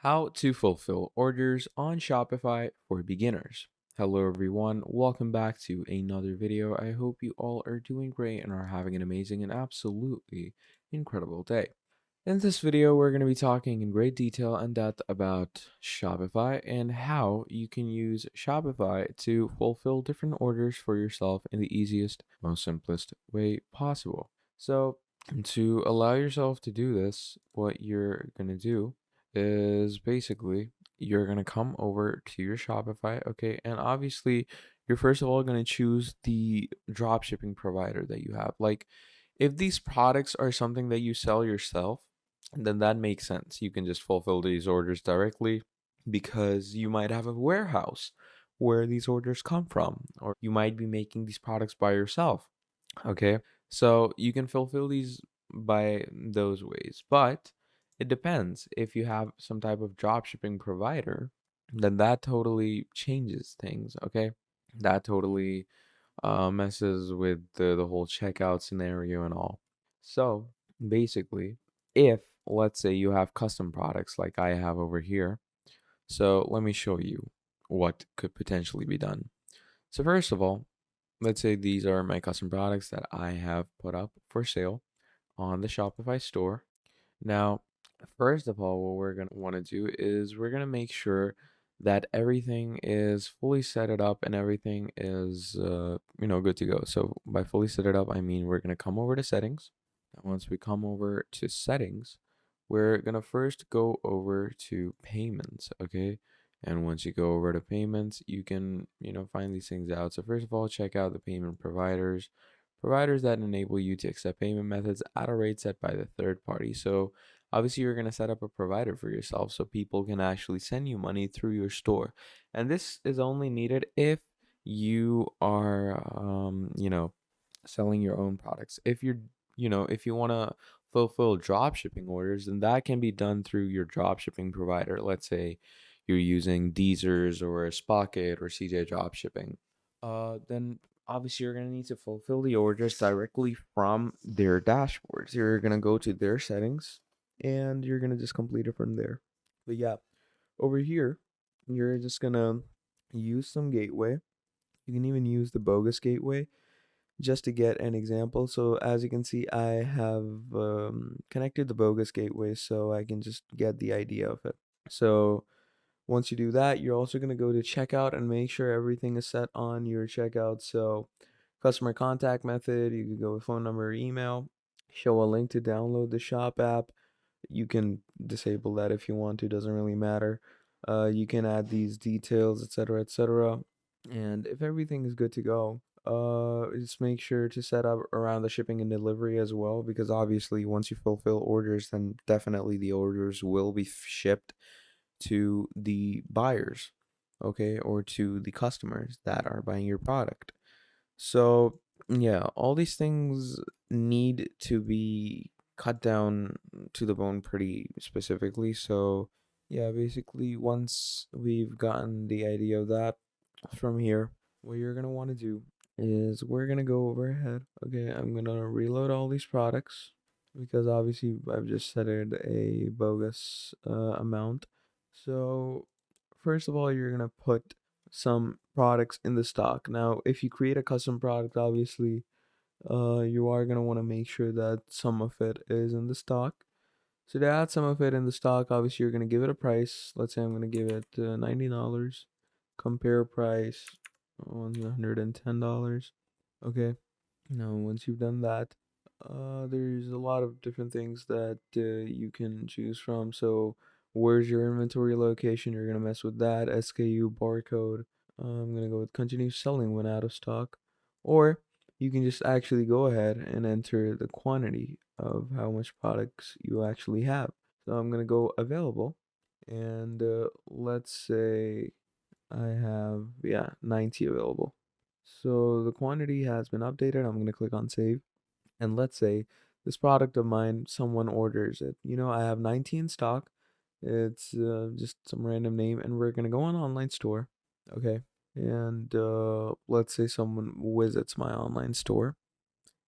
How to fulfill orders on Shopify for beginners. Hello everyone, welcome back to another video. I hope you all are doing great and are having an amazing and absolutely incredible day. In this video, we're going to be talking in great detail and depth about Shopify and how you can use Shopify to fulfill different orders for yourself in the easiest, most simplest way possible. So, to allow yourself to do this, what you're going to do is basically you're going to come over to your Shopify, okay? And obviously, you're first of all going to choose the drop shipping provider that you have. Like, if these products are something that you sell yourself, then that makes sense. You can just fulfill these orders directly because you might have a warehouse where these orders come from, or you might be making these products by yourself. Okay, so you can fulfill these by those ways, but it depends. If you have some type of drop shipping provider, then that totally changes things. Okay, that totally messes with the whole checkout scenario and all. So basically, if let's say you have custom products like I have over here, so let me show you what could potentially be done. So first of all, let's say these are my custom products that I have put up for sale on the Shopify store. Now, first of all, what we're going to want to do is we're going to make sure that everything is fully set it up and everything is, good to go. So by fully set it up, I mean we're going to come over to settings. And once we come over to settings, we're going to first go over to payments, okay? And once you go over to payments, you can, find these things out. So first of all, check out the payment providers that enable you to accept payment methods at a rate set by the third party. So obviously you're going to set up a provider for yourself so people can actually send you money through your store. And this is only needed if you are selling your own products. If you want to fulfill drop shipping orders, then that can be done through your drop shipping provider. Let's say you're using Deezers or Spocket or CJ drop shipping. Then obviously you're going to need to fulfill the orders directly from their dashboards. You're going to go to their settings and you're going to just complete it from there. But yeah, over here, you're just going to use some gateway. You can even use the bogus gateway just to get an example. So as you can see, I have connected the bogus gateway so I can just get the idea of it. So once you do that, you're also going to go to checkout and make sure everything is set on your checkout. So customer contact method, you can go with phone number or email, show a link to download the shop app. You can disable that if you want to, doesn't really matter. You can add these details, etc., etc. And if everything is good to go, just make sure to set up around the shipping and delivery as well, because obviously once you fulfill orders, then definitely the orders will be shipped to the buyers, okay, or to the customers that are buying your product. So, yeah, all these things need to be cut down to the bone pretty specifically. So, yeah, basically, once we've gotten the idea of that from here, what you're going to want to do is we're going to go overhead. Okay, I'm going to reload all these products because obviously I've just set it a bogus amount. So, first of all, you're going to put some products in the stock. Now, if you create a custom product, obviously, you are gonna want to make sure that some of it is in the stock. So to add some of it in the stock, obviously you're gonna give it a price. Let's say I'm gonna give it $90. Compare price $110. Okay. Now, once you've done that, there's a lot of different things that you can choose from. So, where's your inventory location? You're gonna mess with that. SKU barcode. I'm gonna go with continue selling when out of stock, or you can just actually go ahead and enter the quantity of how much products you actually have. So I'm gonna go available, and let's say I have 90 available. So the quantity has been updated. I'm going to click on save. And let's say this product of mine, someone orders it. I have 90 in stock. It's just some random name. And we're going to go on online store. Okay. And let's say someone visits my online store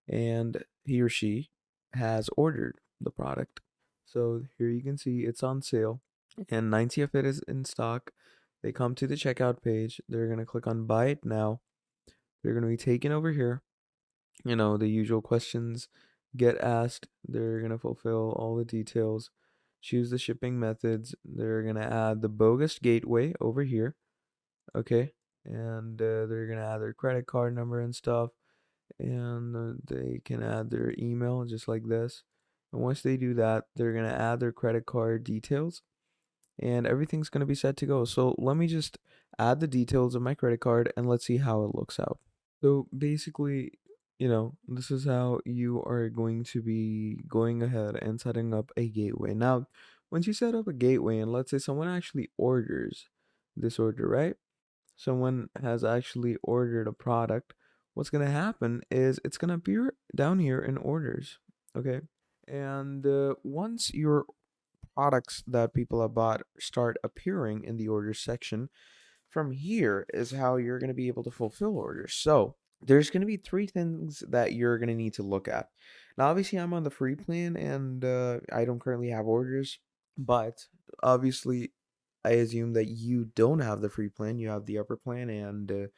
and he or she has ordered the product. So here you can see it's on sale. and 90 of it is in stock. They come to the checkout page. They're going to click on buy it now. They're going to be taken over here. The usual questions get asked. They're going to fulfill all the details, choose the shipping methods. They're going to add the bogus gateway over here. Okay. And they're going to add their credit card number and stuff. And they can add their email just like this. And once they do that, they're going to add their credit card details and everything's going to be set to go. So let me just add the details of my credit card and let's see how it looks out. So basically, this is how you are going to be going ahead and setting up a gateway. Now, once you set up a gateway and let's say someone actually orders this order, right? Someone has actually ordered a product. What's going to happen is it's going to appear down here in orders. Okay. And once your products that people have bought start appearing in the orders section, from here is how you're going to be able to fulfill orders. So there's going to be three things that you're going to need to look at. Now, obviously, I'm on the free plan and I don't currently have orders, but obviously, I assume that you don't have the free plan, you have the upper plan, and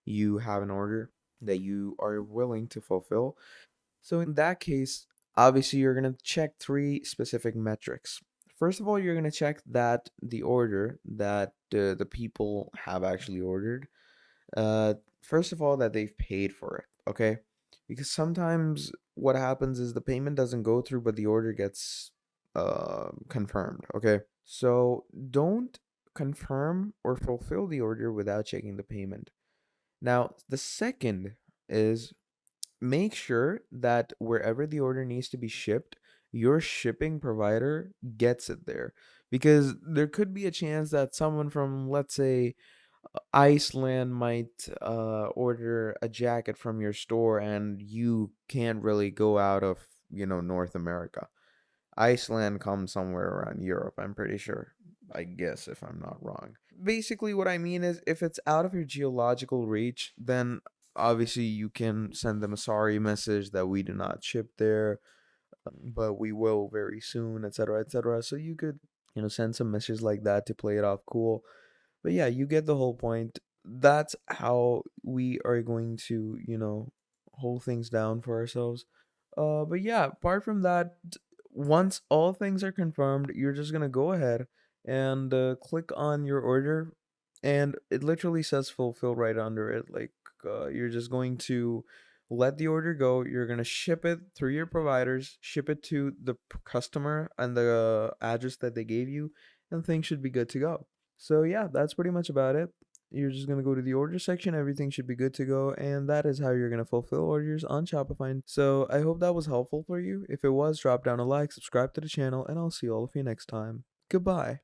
you have an order that you are willing to fulfill. So in that case, obviously you're going to check three specific metrics. First of all, you're going to check that the order that the people have actually ordered, uh, first of all, that they've paid for it, okay? Because sometimes what happens is the payment doesn't go through, but the order gets confirmed, okay? So don't confirm or fulfill the order without checking the payment. Now, the second is make sure that wherever the order needs to be shipped, your shipping provider gets it there. Because there could be a chance that someone from, let's say, Iceland might order a jacket from your store and you can't really go out of, North America. Iceland comes somewhere around Europe, I'm pretty sure. I guess if I'm not wrong. Basically, what I mean is if it's out of your geological reach, then obviously you can send them a sorry message that we do not ship there, but we will very soon, etc., etc. So you could, send some messages like that to play it off cool. But yeah, you get the whole point. That's how we are going to, hold things down for ourselves. But yeah, apart from that, once all things are confirmed, you're just gonna go ahead and click on your order, and it literally says fulfill right under it. Like you're just going to let the order go. You're gonna ship it through your providers, ship it to the customer and the address that they gave you, and things should be good to go. So yeah, that's pretty much about it. You're just going to go to the order section. Everything should be good to go. And that is how you're going to fulfill orders on Shopify. So I hope that was helpful for you. If it was, drop down a like, subscribe to the channel, and I'll see all of you next time. Goodbye.